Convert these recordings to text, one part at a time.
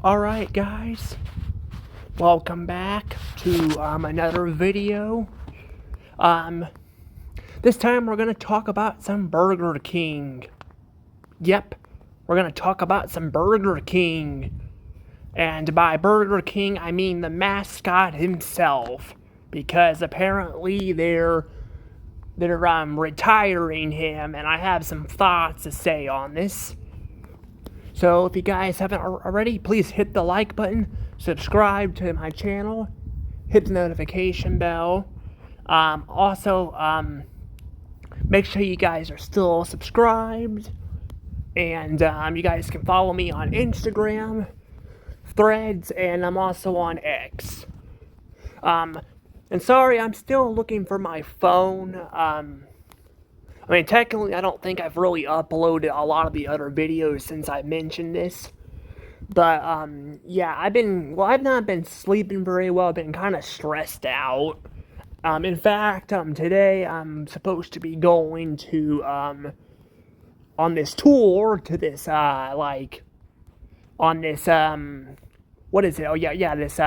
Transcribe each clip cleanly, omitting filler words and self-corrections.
Alright guys, welcome back to another video. This time we're going to talk about some Burger King. Yep, we're going to talk about some Burger King. And by Burger King, I mean the mascot himself. Because apparently they're retiring him, and I have some thoughts to say on this. So if you guys haven't already, please hit the like button, subscribe to my channel, hit the notification bell. Also, make sure you guys are still subscribed, and you guys can follow me on Instagram, Threads, and I'm also on X. And sorry, I'm still looking for my phone. I mean, technically, I don't think I've really uploaded a lot of the other videos since I mentioned this. But, yeah, I've not been sleeping very well. I've been kind of stressed out. In fact, today I'm supposed to be going to, on this tour to this, on this, what is it? Oh, yeah, this,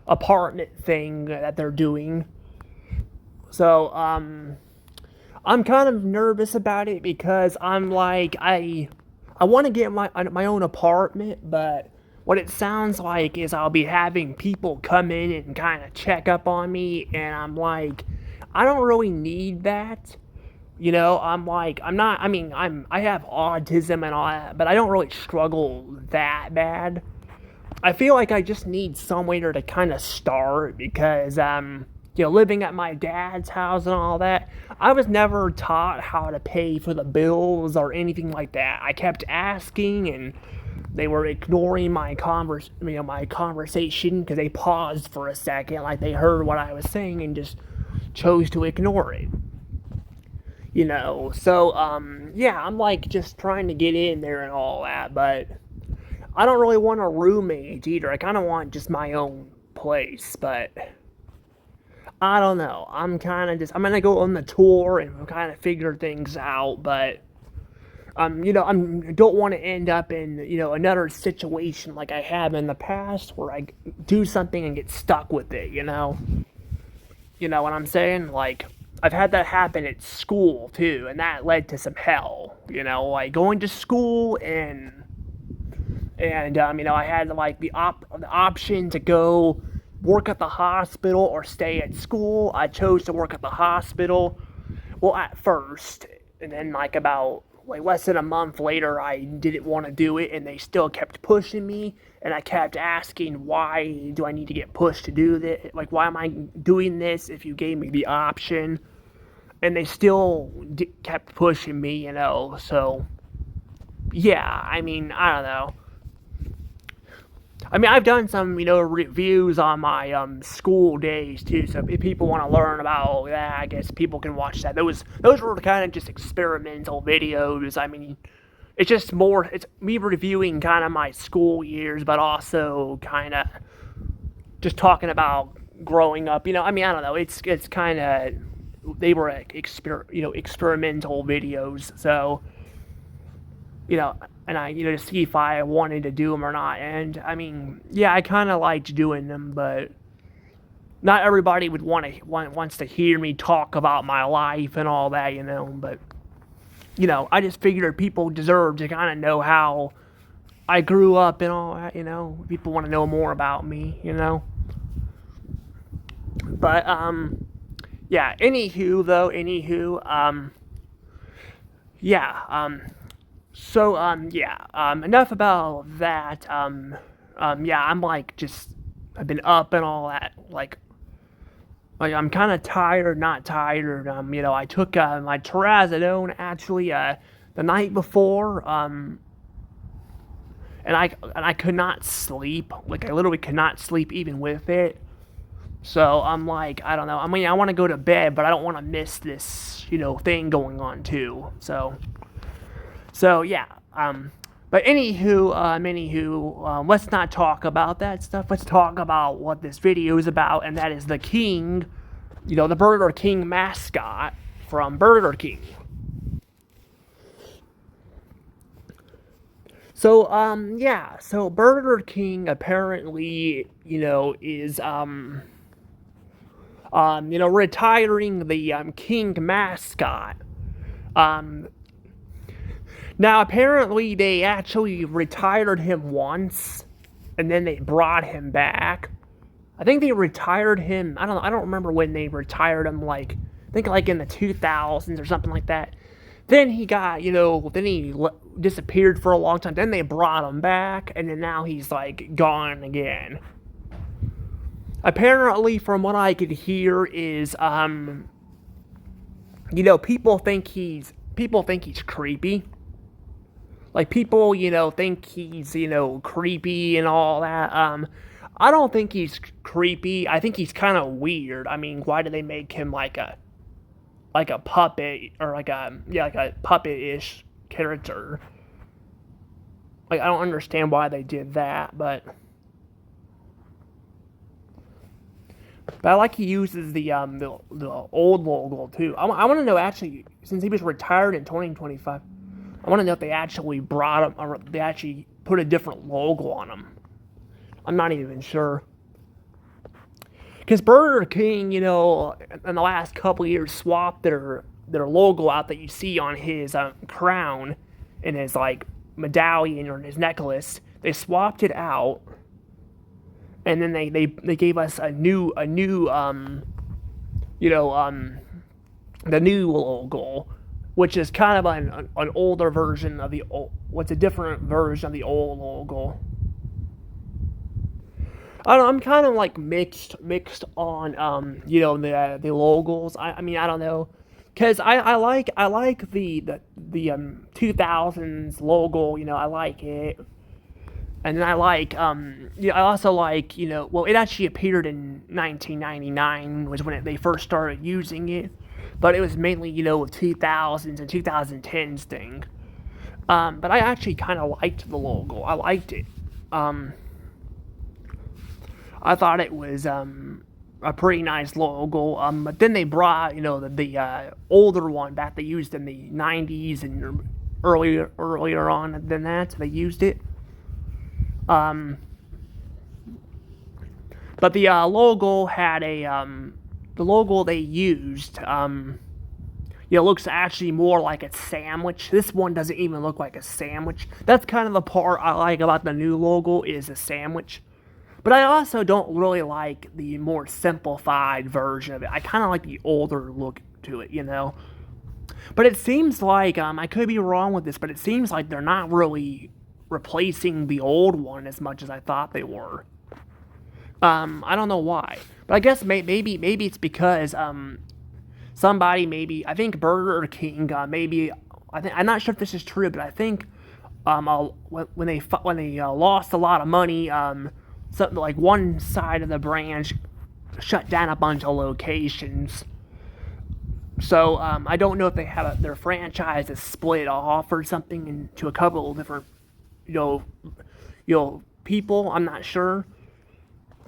apartment thing that they're doing. So, I'm kind of nervous about it because I'm like, I want to get my own apartment, but what it sounds like is I'll be having people come in and kind of check up on me, and I'm like, I don't really need that. You know, I have autism and all that, but I don't really struggle that bad. I feel like I just need somewhere to kind of start because, living at my dad's house and all that, I was never taught how to pay for the bills or anything like that. I kept asking, and they were ignoring my conversation because they paused for a second, like they heard what I was saying and just chose to ignore it. So, yeah, I'm like just trying to get in there and all that, but I don't really want a roommate either. I kind of want just my own place, but I don't know. I'm going to go on the tour and kind of figure things out, but, I don't want to end up in, another situation like I have in the past where I do something and get stuck with it, You know what I'm saying? Like, I've had that happen at school, too, and that led to some hell, like going to school and I had, like, the option to go work at the hospital or stay at school. I chose to work at the hospital, well, at first, and then, about less than a month later, I didn't want to do it, and they still kept pushing me, and I kept asking, why do I need to get pushed to do this? Like, why am I doing this if you gave me the option? And they still kept pushing me, so, yeah, I don't know. I've done some, reviews on my, school days, too, so if people want to learn about that, I guess people can watch that. Those were kind of just experimental videos. It's me reviewing kind of my school years, but also kind of just talking about growing up, I don't know, it's kind of, they were, experimental videos, so, and to see if I wanted to do them or not. And, yeah, I kind of liked doing them, but not everybody wants to hear me talk about my life and all that, but, I just figured people deserve to kind of know how I grew up and all that, people want to know more about me, But, yeah, anywho, So, enough about that. I've been up and all that, I'm kind of tired, not tired, I took, my trazodone, actually, the night before, and I could not sleep, I literally could not sleep even with it, so, I don't know, I want to go to bed, but I don't want to miss this, thing going on, too, So, yeah, but anywho, let's not talk about that stuff. Let's talk about what this video is about, and that is the King, the Burger King mascot from Burger King. Yeah. So Burger King apparently, is retiring the King mascot. Um, Now apparently they actually retired him once, and then they brought him back. I think they retired him. I don't remember when they retired him. Like I think like in the 2000s or something like that. Then he got, then he disappeared for a long time. Then they brought him back, and then now he's like gone again. Apparently, from what I could hear, is people think he's creepy. Like people, think he's, creepy and all that. I don't think he's creepy. I think he's kind of weird. I mean, why do they make him like a puppet or like a puppet-ish character? Like I don't understand why they did that, but I like he uses the old logo too. I want to know actually, since he was retired in 2025. I want to know if they actually brought him or they actually put a different logo on him. I'm not even sure. Because Burger King, in the last couple of years, swapped their logo out that you see on his crown and his like medallion or his necklace. They swapped it out, and then they gave us a new the new logo, which is kind of an older version of the old. What's a different version of the old logo? I don't know, I'm kind of like mixed on the logos. I mean I don't know, cause I like the 2000s logo. I like it, and then I like I also like well, it actually appeared in 1999 was when they first started using it, but it was mainly 2000s and 2010s thing. But I actually kind of liked the logo. I liked it. I thought it was a pretty nice logo. But then they brought the older one back. They used in the 90s and earlier on than that. They used it. But the logo had the logo they used. Looks actually more like a sandwich. This one doesn't even look like a sandwich. That's kind of the part I like about the new logo is a sandwich. But I also don't really like the more simplified version of it. I kind of like the older look to it. But it seems like, I could be wrong with this, but it seems like they're not really replacing the old one as much as I thought they were. I don't know why. But I guess maybe it's because somebody, maybe I think Burger King, maybe I'm not sure if this is true, but I think when they lost a lot of money, something like one side of the branch shut down a bunch of locations. So I don't know if they have their franchise is split off or something into a couple of different people. I'm not sure.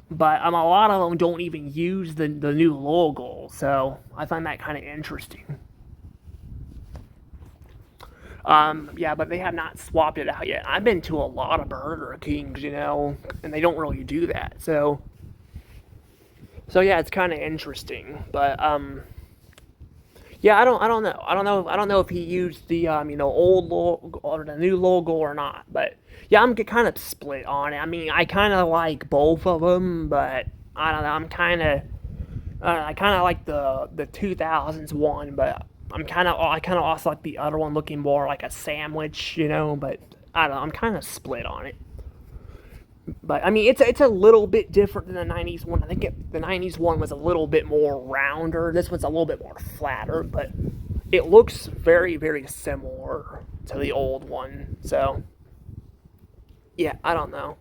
But a lot of them don't even use the new logo, so I find that kind of interesting. Yeah, but they have not swapped it out yet. I've been to a lot of Burger Kings, and they don't really do that. So yeah, it's kind of interesting. But yeah, I don't know. I don't know if he used the old logo or the new logo or not. But yeah, I'm kind of split on it. I mean, I kind of like both of them, but I don't know. I kind of like the 2000s one, but I kind of also like the other one looking more like a sandwich, But I don't know. I'm kind of split on it. But I mean, it's a little bit different than the 90s one. I think the 90s one was a little bit more rounder. This one's a little bit more flatter, but it looks very, very similar to the old one. So, yeah, I don't know.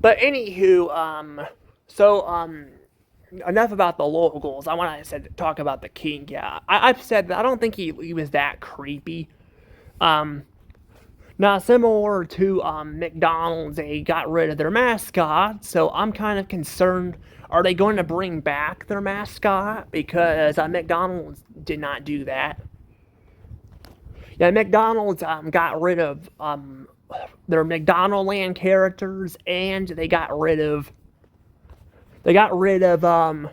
But anywho, enough about the locals. I want to talk about the king. Yeah, I've said that I don't think he was that creepy. Um, Now, similar to McDonald's, they got rid of their mascot, so I'm kind of concerned. Are they going to bring back their mascot? Because McDonald's did not do that. Yeah, McDonald's got rid of their McDonald Land characters, and they got rid of Ronald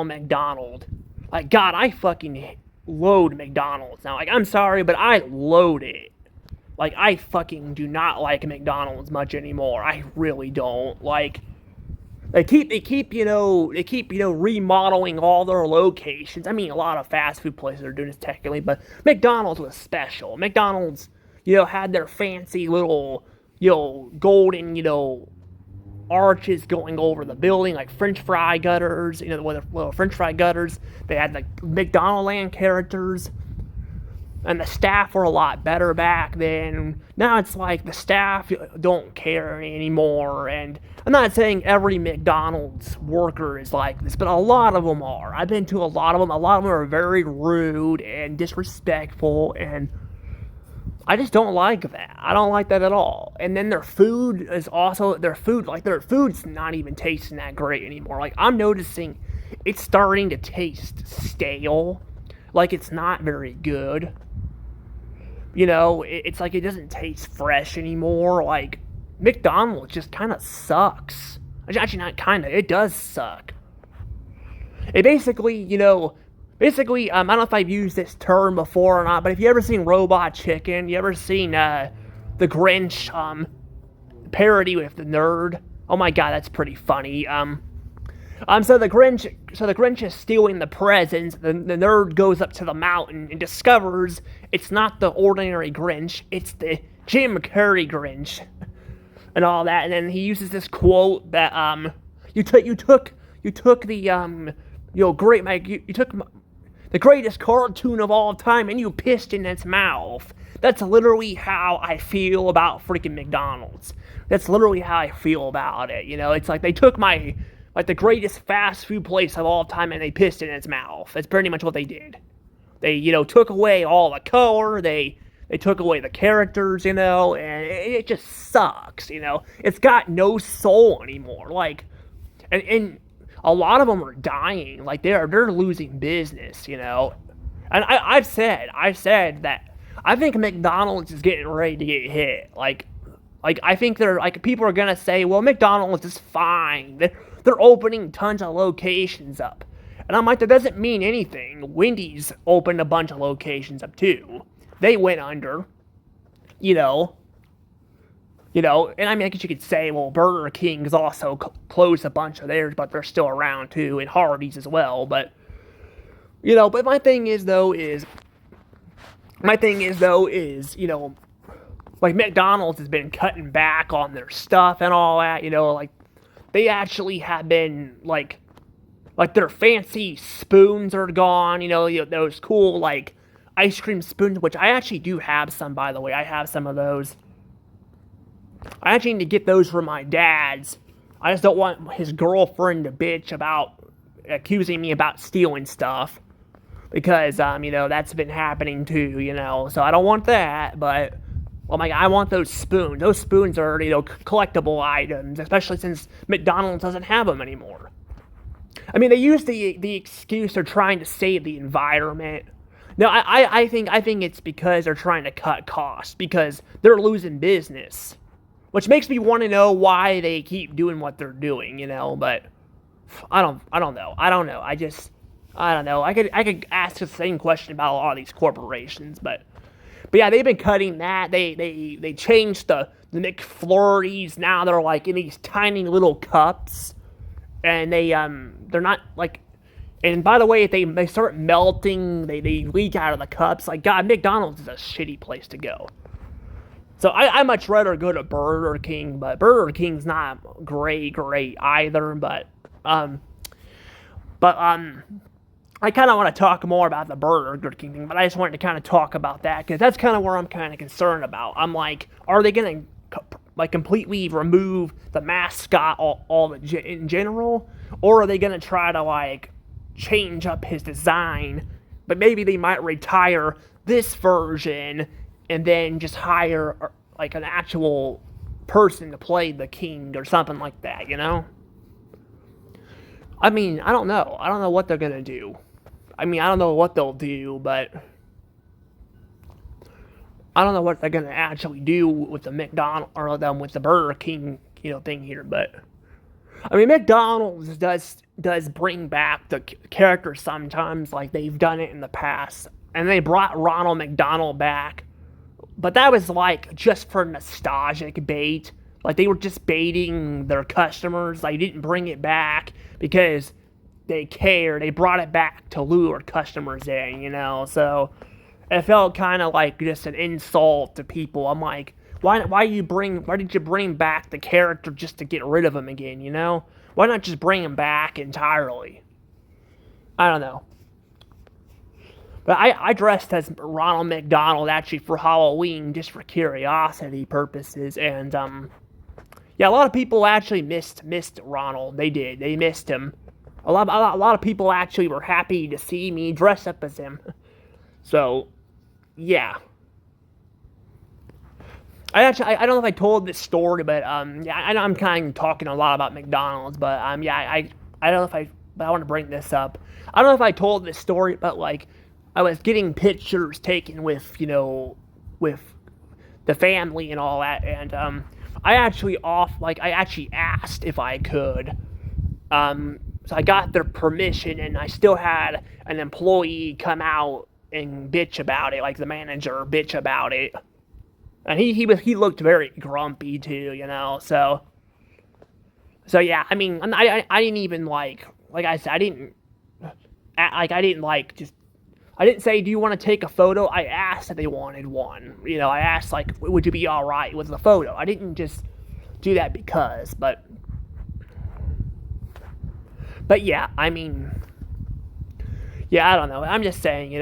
McDonald. Like, God, I fucking load McDonald's now. Like, I'm sorry, but I load it. Like, I fucking do not like McDonald's much anymore. I really don't. Like, they keep remodeling all their locations. I mean, a lot of fast food places are doing this technically, but McDonald's was special. McDonald's, had their fancy little, golden, arches going over the building, like French fry gutters, with little French fry gutters. They had like McDonald Land characters, and the staff were a lot better back then. Now it's like the staff don't care anymore, and I'm not saying every McDonald's worker is like this, but a lot of them are. I've been to a lot of them. A lot of them are very rude and disrespectful, and I just don't like that. I don't like that at all. And then their food is also, their food's not even tasting that great anymore. Like, I'm noticing it's starting to taste stale. Like, it's not very good. It's like it doesn't taste fresh anymore. Like, McDonald's just kind of sucks. Actually, not kind of. It does suck. It basically, I don't know if I've used this term before or not, but if you ever seen Robot Chicken, you ever seen the Grinch parody with the nerd? Oh my God, that's pretty funny. So the Grinch is stealing the presents. The nerd goes up to the mountain and discovers it's not the ordinary Grinch, it's the Jim Carrey Grinch, and all that. And then he uses this quote that you took the greatest cartoon of all time and you pissed in its mouth. That's literally how I feel about freaking McDonald's. That's literally how I feel about it. It's like they took the greatest fast food place of all time and they pissed in its mouth. That's pretty much what they did. They, took away all the color, they took away the characters, and it just sucks, It's got no soul anymore. Like, and a lot of them are dying. Like, they're losing business, And I've said that I think McDonald's is getting ready to get hit. Like I think people are gonna say, well, McDonald's is fine. They're opening tons of locations up. And I'm like, that doesn't mean anything. Wendy's opened a bunch of locations up too. They went under, and I mean, I guess you could say, well, Burger King's also closed a bunch of theirs, but they're still around too, and Hardee's as well. But, but my thing is, like, McDonald's has been cutting back on their stuff and all that, like, they actually have been, like their fancy spoons are gone, those cool, like, ice cream spoons, which I actually do have some, by the way. I have some of those. I actually need to get those for my dad's. I just don't want his girlfriend to bitch about accusing me about stealing stuff. Because, that's been happening too, So I don't want that, but, oh my God, I want those spoons. Those spoons are, collectible items, especially since McDonald's doesn't have them anymore. I mean, they use the excuse they're trying to save the environment. No, I think it's because they're trying to cut costs, because they're losing business. Which makes me want to know why they keep doing what they're doing, but I don't know. I don't know. I don't know. I could ask the same question about a lot of these corporations, but yeah, they've been cutting that. They changed the McFlurries. Now they're like in these tiny little cups, and they're not like. And by the way, if they start melting, they leak out of the cups. Like, God, McDonald's is a shitty place to go. So I much rather go to Burger King, but Burger King's not great either. But I kind of want to talk more about the Burger King thing, but I just wanted to kind of talk about that because that's kind of where I'm kind of concerned about. I'm like, are they going to completely remove the mascot in general, or are they going to try to change up his design? But maybe they might retire this version and then just hire an actual person to play the king or something like that, I mean, I don't know. I don't know what they're gonna do. I mean, I don't know what they'll do, but I don't know what they're gonna actually do with the McDonald or them with the Burger King, thing here, but I mean, McDonald's does bring back the characters sometimes, like they've done it in the past, and they brought Ronald McDonald back, but that was like just for nostalgic bait. Like they were just baiting their customers. They didn't bring it back because they cared. They brought it back to lure customers in. So it felt kind of like just an insult to people. I'm like, why did you bring back the character just to get rid of him again? Why not just bring him back entirely? I don't know. But I dressed as Ronald McDonald actually for Halloween just for curiosity purposes, and yeah, a lot of people actually missed Ronald. They did. They missed him. A lot of people actually were happy to see me dress up as him. So, yeah. I don't know if I told this story, but yeah, I know I'm kind of talking a lot about McDonald's, but yeah, I don't know if but I want to bring this up. I don't know if I told this story, but like, I was getting pictures taken with with the family and all that, and I actually asked if I could. So I got their permission, and I still had an employee come out and bitch about it, like the manager bitch about it. And he looked very grumpy too. So yeah, I mean, I didn't even like I said, I didn't say, do you want to take a photo? I asked if they wanted one. I asked like, would you be all right with the photo? I didn't just do that because, but yeah, I mean, yeah, I don't know. I'm just saying,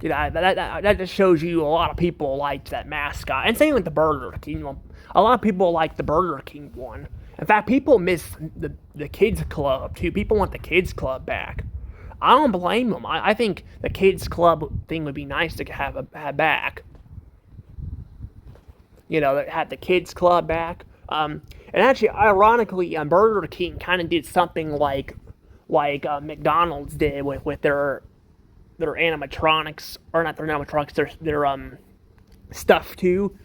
that just shows you a lot of people liked that mascot. And same with the Burger King. A lot of people like the Burger King one. In fact, people miss the kids club too. People want the kids club back. I don't blame them. I think the kids club thing would be nice to have back. Have the kids club back. And actually, ironically, Burger King kind of did something like McDonald's did with their animatronics, or not their animatronics, their stuff too,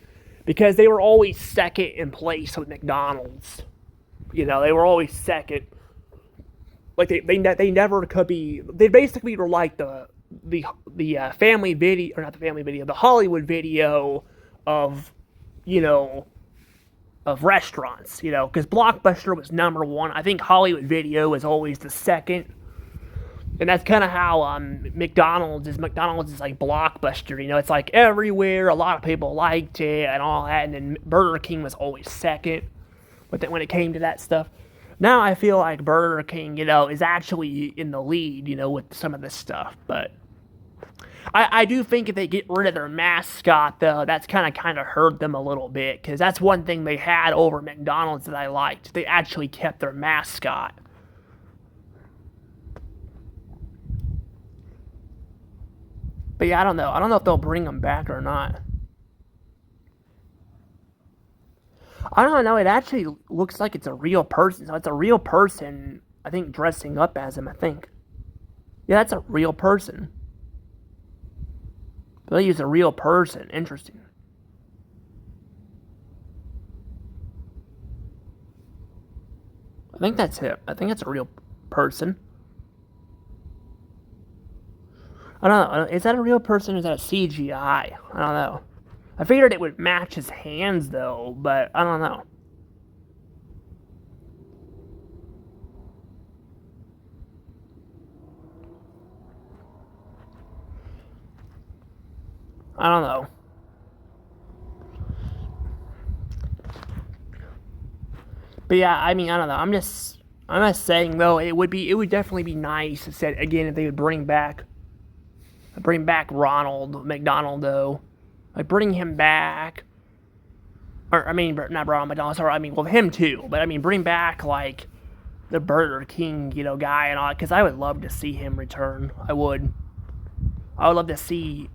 because they were always second in place with McDonald's. They were always second. Like they never could be. They basically were like the family video, or not the family video, the Hollywood video of of restaurants. Because Blockbuster was number one. I think Hollywood Video was always the second. And that's kind of how McDonald's is. McDonald's is like Blockbuster, it's like everywhere. A lot of people liked it and all that. And then Burger King was always second. But then when it came to that stuff, now I feel like Burger King, is actually in the lead, with some of this stuff. But I do think if they get rid of their mascot, though, that's kind of hurt them a little bit. Because that's one thing they had over McDonald's that I liked. They actually kept their mascot. But yeah, I don't know. I don't know if they'll bring them back or not. I don't know. It actually looks like it's a real person. So it's a real person, I think, dressing up as him, I think. Yeah, that's a real person. They use a real person. Interesting. I think that's it. I think it's a real person. I don't know. Is that a real person or is that a CGI? I don't know. I figured it would match his hands, though, but I don't know. I don't know. But yeah, I mean, I don't know. I'm just saying though, it would definitely be nice. Said again, if they would bring back Ronald McDonald though, like bring him back. Or I mean, not Ronald McDonald. Sorry, I mean, well, him too. But I mean, bring back like the Burger King, guy and all, because I would love to see him return. I would love to see,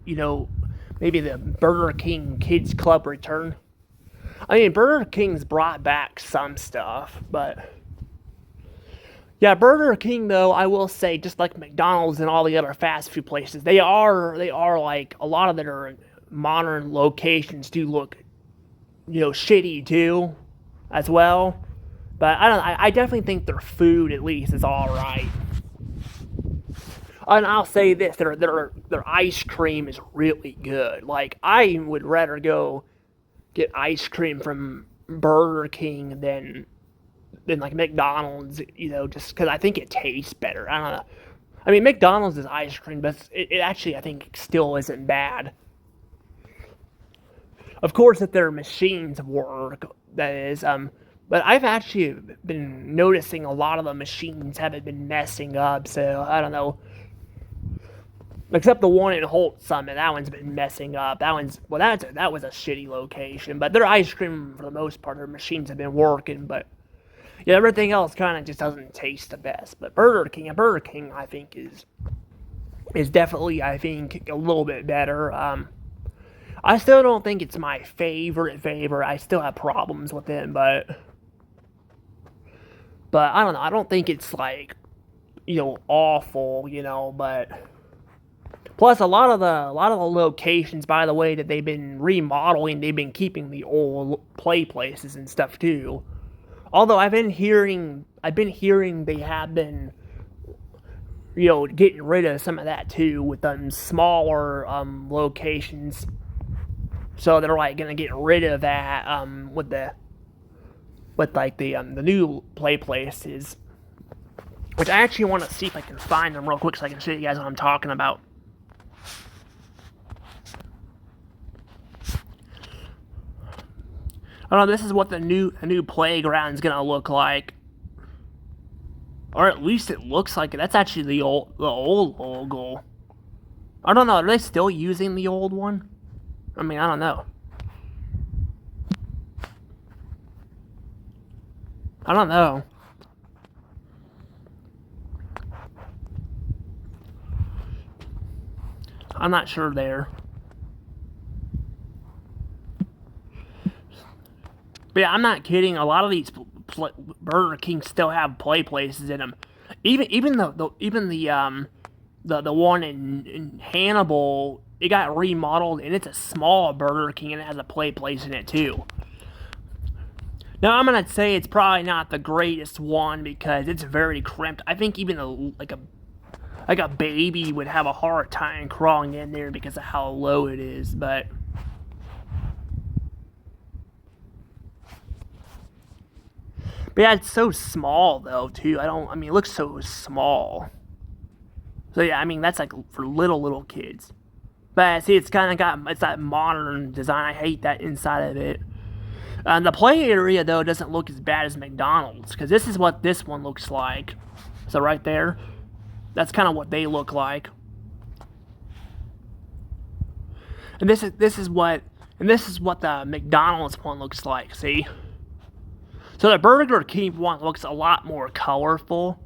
maybe the Burger King Kids Club return. I mean, Burger King's brought back some stuff, but yeah, Burger King though, I will say, just like McDonald's and all the other fast food places, they are like a lot of modern locations do look, shitty too, as well. But I don't. I definitely think their food at least is all right. And I'll say this: their ice cream is really good. Like I would rather go get ice cream from Burger King than like McDonald's. Just because I think it tastes better. I don't know. I mean, McDonald's is ice cream, but it actually I think still isn't bad. Of course, if their machines work, that is. But I've actually been noticing a lot of the machines haven't been messing up. So I don't know. Except the one in Holt Summit, that one's been messing up. That was a shitty location. But their ice cream, for the most part, their machines have been working. But yeah, everything else kind of just doesn't taste the best. But Burger King, I think is definitely, I think, a little bit better. I still don't think it's my favorite. I still have problems with it, but I don't know. I don't think it's like awful, but. Plus, a lot of the locations, by the way, that they've been remodeling, they've been keeping the old play places and stuff too. Although I've been hearing they have been, getting rid of some of that too with them smaller locations. So they're like gonna get rid of that with the new play places, which I actually want to see if I can find them real quick so I can show you guys what I'm talking about. I don't know, this is what the new playground is gonna look like, or at least it looks like it. That's actually the old logo. I don't know. Are they still using the old one? I mean, I don't know. I don't know. I'm not sure there. But yeah, I'm not kidding. A lot of these Burger King still have play places in them. Even the one in Hannibal, it got remodeled and it's a small Burger King and it has a play place in it too. Now I'm gonna say it's probably not the greatest one because it's very cramped. I think even like a baby would have a hard time crawling in there because of how low it is, but. But yeah, it's so small though too. It looks so small. So yeah, that's like for little kids. But see, it's that modern design. I hate that inside of it. The play area though doesn't look as bad as McDonald's because this is what this one looks like. So right there, that's kind of what they look like. And this is what the McDonald's one looks like. See. So the Burger King one looks a lot more colorful.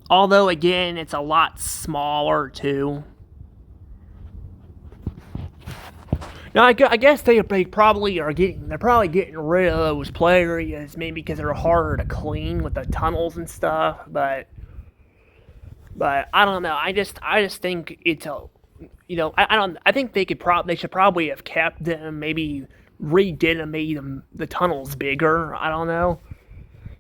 Although, again, it's a lot smaller, too. Now, I guess they probably they're probably getting rid of those play areas, maybe because they're harder to clean with the tunnels and stuff, but I don't know. I just think it's I think they should probably have kept them, maybe redid and made the tunnels bigger. I don't know,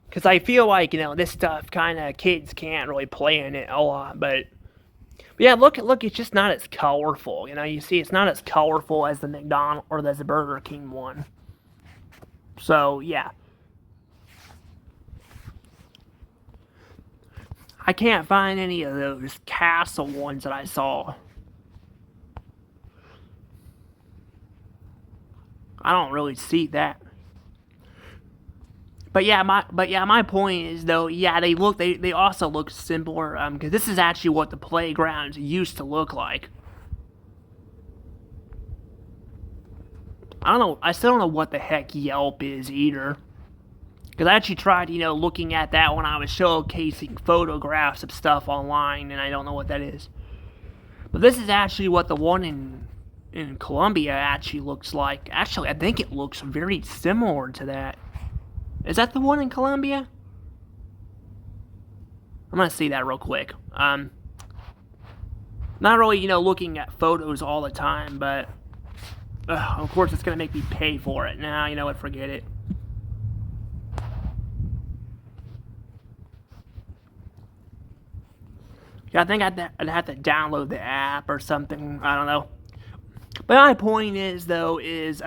because I feel like this stuff kind of kids can't really play in it a lot. But yeah, look, it's just not as colorful. You see, it's not as colorful as the McDonald's or as the Burger King one. So yeah, I can't find any of those castle ones that I saw. I don't really see that. But yeah, my point is though, yeah, they also look simpler, because this is actually what the playgrounds used to look like. I don't know. I still don't know what the heck Yelp is either. Because I actually tried, looking at that when I was showcasing photographs of stuff online, and I don't know what that is. But this is actually what the one in Columbia actually looks like. Actually, I think it looks very similar to that. Is that the one in Columbia? I'm gonna see that real quick. Not really, looking at photos all the time, but of course, it's gonna make me pay for it. Nah, you know what? Forget it. Yeah, I think I'd have to download the app or something. I don't know. But my point is, though, is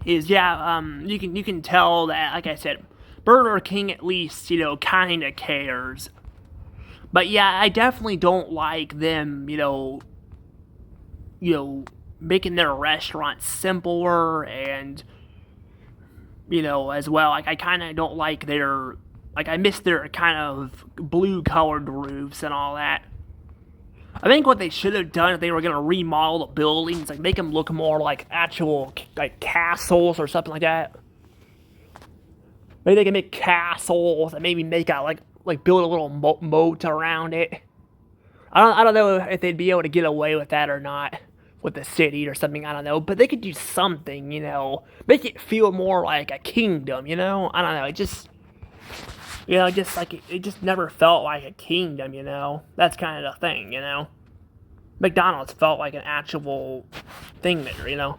yeah, you can tell that, like I said, Burger King at least, kind of cares. But yeah, I definitely don't like them, making their restaurant simpler and, as well. Like I kind of don't like I miss their kind of blue colored roofs and all that. I think what they should have done if they were gonna remodel the buildings, like make them look more like actual like castles or something like that. Maybe they can make castles and maybe make out like build a little moat around it. I don't know if they'd be able to get away with that or not with the city or something. I don't know, but they could do something, make it feel more like a kingdom. I don't know. It just. Just like it just never felt like a kingdom, That's kind of the thing, McDonald's felt like an actual thing there.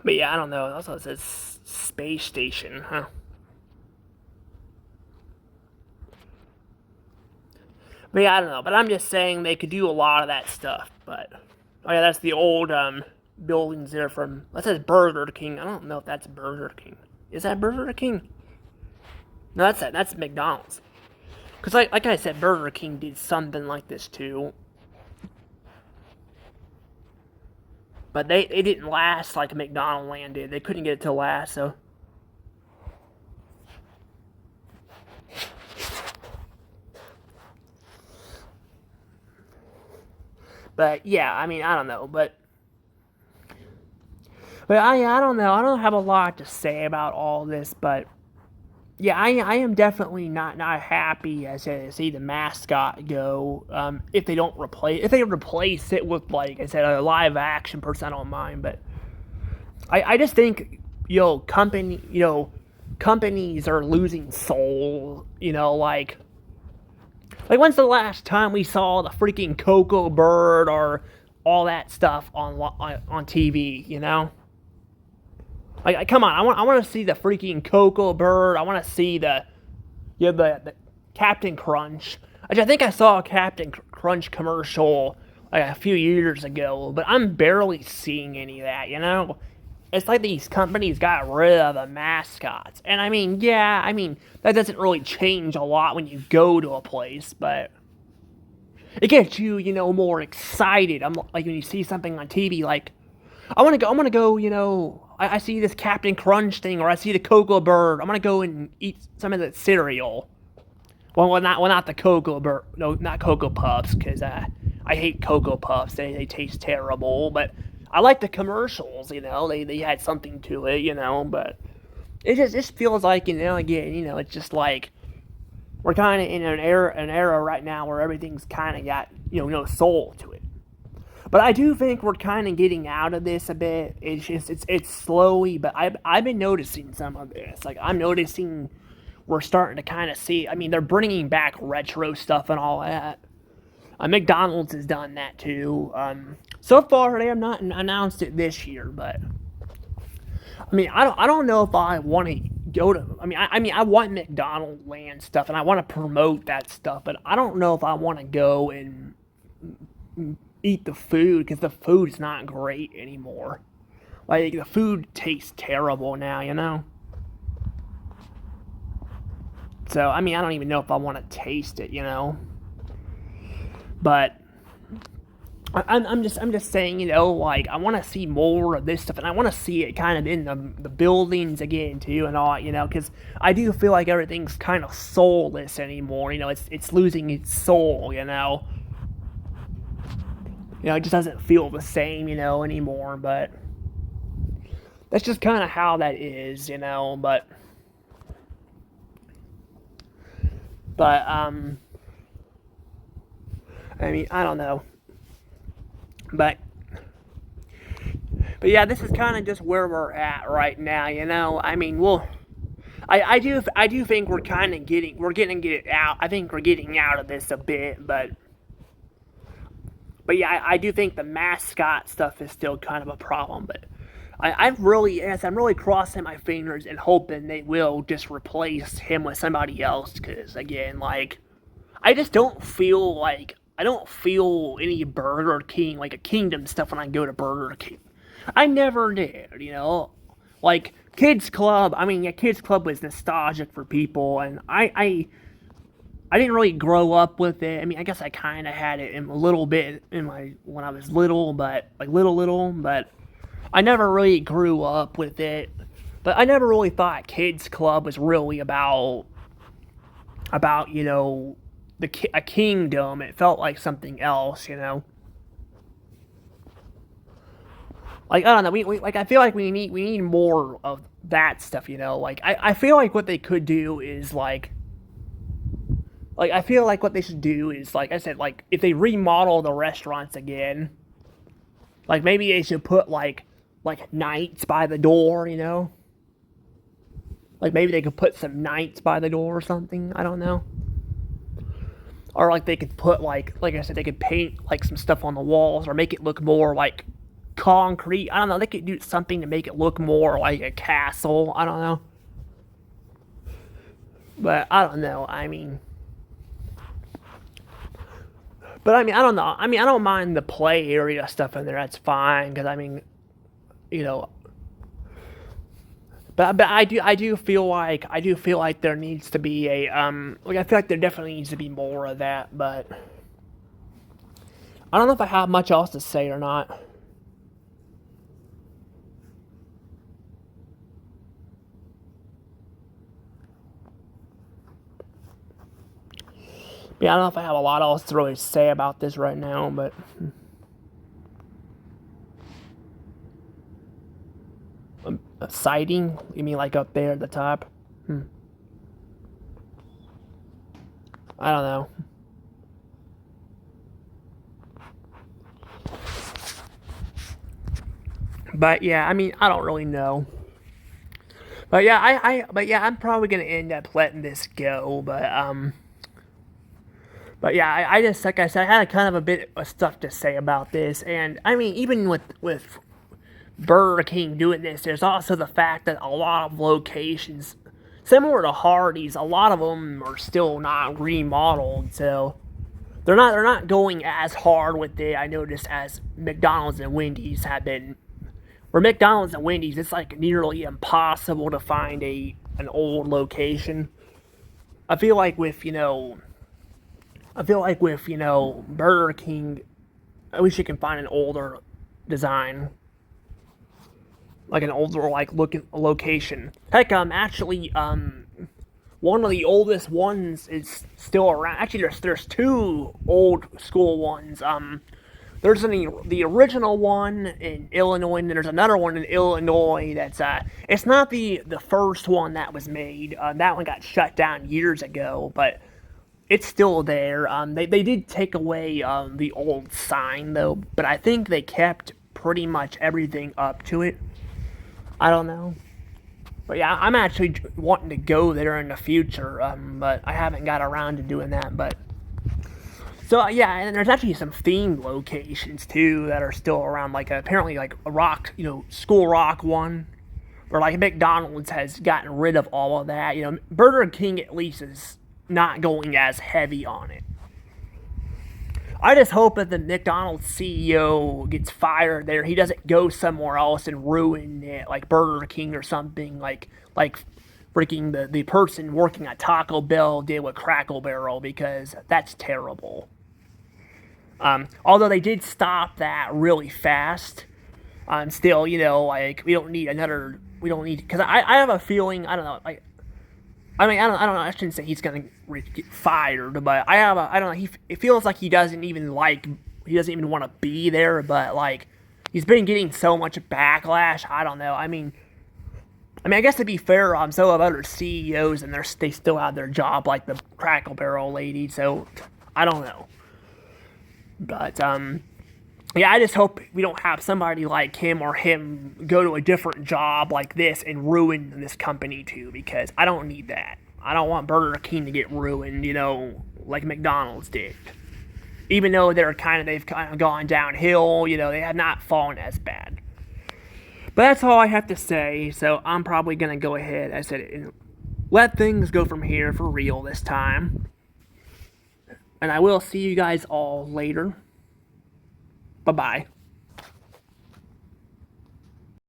But yeah, I don't know. Also, it says space station, huh? But yeah, I don't know. But I'm just saying they could do a lot of that stuff. But oh yeah, that's the old buildings there from. That says Burger King. I don't know if that's Burger King. Is that Burger King? No, that's McDonald's. Cause like I said, Burger King did something like this too. But they didn't last like McDonald Land did. They couldn't get it to last. So. But yeah, I mean, I don't know, but I don't know. I don't have a lot to say about all this, but yeah, I am definitely not happy as to see the mascot go. If they replace it with, like I said, a live action person, I don't mind, but I just think companies are losing soul. Like, when's the last time we saw the freaking Cocoa Bird or all that stuff on TV? Like, come on, I want to see the freaking Cocoa Bird. I want to see the Captain Crunch. I think I saw a Captain Crunch commercial like a few years ago, but I'm barely seeing any of that. It's like these companies got rid of the mascots. And I mean, yeah, that doesn't really change a lot when you go to a place, but it gets you, more excited. I'm like when you see something on TV, like, I want to go, I see this Captain Crunch thing, or I see the Cocoa Bird. I'm going to go and eat some of the cereal. Well, not the Cocoa Bird. No, not Cocoa Puffs, because I hate Cocoa Puffs. They taste terrible, but I like the commercials, they had something to it, but it just feels like, again, it's just like we're kind of in an era right now where everything's kind of got, no soul to it. But I do think we're kind of getting out of this a bit. It's slowly, but I've been noticing some of this. Like, I'm noticing we're starting to kind of see, they're bringing back retro stuff and all that. McDonald's has done that too. So far, they have not announced it this year, but I don't know if I want to go to. I want McDonald Land stuff, and I want to promote that stuff, but I don't know if I want to go and eat the food because the food's not great anymore. Like, the food tastes terrible now, So I don't even know if I want to taste it, But I'm just saying, like, I want to see more of this stuff, and I want to see it kind of in the buildings again too, and all, because I do feel like everything's kind of soulless anymore. It's losing its soul. It just doesn't feel the same, anymore. But that's just kind of how that is, But I don't know. But yeah, this is kind of just where we're at right now, I do think we're getting it out. I think we're getting out of this a bit, but yeah, I do think the mascot stuff is still kind of a problem. But I'm really crossing my fingers and hoping they will just replace him with somebody else. Because again, like, I don't feel any Burger King like a Kingdom stuff when I go to Burger King. I never did, like Kids Club. I mean, yeah, Kids Club was nostalgic for people, and I didn't really grow up with it. I mean, I guess I kind of had it in a little bit when I was little, but like little, but I never really grew up with it. But I never really thought Kids Club was really about a kingdom. It felt like something else. Like, I don't know. I feel like we need more of that stuff. Like, I feel like what they could do is like, I feel like what they should do is, like I said, like, if they remodel the restaurants again, like, maybe they should put, like knights by the door. Like, maybe they could put some knights by the door or something. I don't know. Or, like, they could put, like I said, they could paint, like, some stuff on the walls or make it look more like concrete. I don't know. They could do something to make it look more like a castle. I don't know. But I don't know. I don't know. I don't mind the play area stuff in there. That's fine. Because, you know. But I do feel like there needs to be I feel like there definitely needs to be more of that. But I don't know if I have much else to say or not. Yeah, I don't know if I have a lot else to really say about this right now, but a sighting? You mean like up there at the top? I don't know. But yeah, I don't really know. But yeah, I'm probably gonna end up letting this go. But yeah, I just, like I said, I had a kind of a bit of stuff to say about this, and even with Burger King doing this, there's also the fact that a lot of locations, similar to Hardee's, a lot of them are still not remodeled, so they're not going as hard with it. I noticed as McDonald's and Wendy's have been. For McDonald's and Wendy's, it's like nearly impossible to find an old location. I feel like with Burger King, I wish you can find an older design, like an older looking location. Heck, actually, one of the oldest ones is still around. Actually, there's two old school ones. There's the original one in Illinois, and there's another one in Illinois that's it's not the first one that was made. That one got shut down years ago, but it's still there. They did take away the old sign though, but I think they kept pretty much everything up to it. I don't know. But yeah, I'm actually wanting to go there in the future, but I haven't got around to doing that. But so yeah, and there's actually some themed locations too that are still around. Like apparently, like a rock, School Rock one, where like McDonald's has gotten rid of all of that. Burger King at least is not going as heavy on it. I just hope that the McDonald's CEO gets fired there. He doesn't go somewhere else and ruin it, like Burger King or something, like freaking the person working at Taco Bell did with Crackle Barrel, because that's terrible. Although they did stop that really fast. Still, like we don't need, because I have a feeling, I don't know, like, I don't know. I shouldn't say he's gonna get fired, but I don't know. It feels like he doesn't even want to be there. But like, he's been getting so much backlash. I don't know. I guess to be fair, so have other CEOs, and they still have their job, like the Crackle Barrel lady. So I don't know. But Yeah, I just hope we don't have somebody like him or him go to a different job like this and ruin this company too, because I don't need that. I don't want Burger King to get ruined, like McDonald's did. Even though they've kind of gone downhill, they have not fallen as bad. But that's all I have to say. So I'm probably gonna go ahead, I said, and let things go from here for real this time. And I will see you guys all later. Bye bye.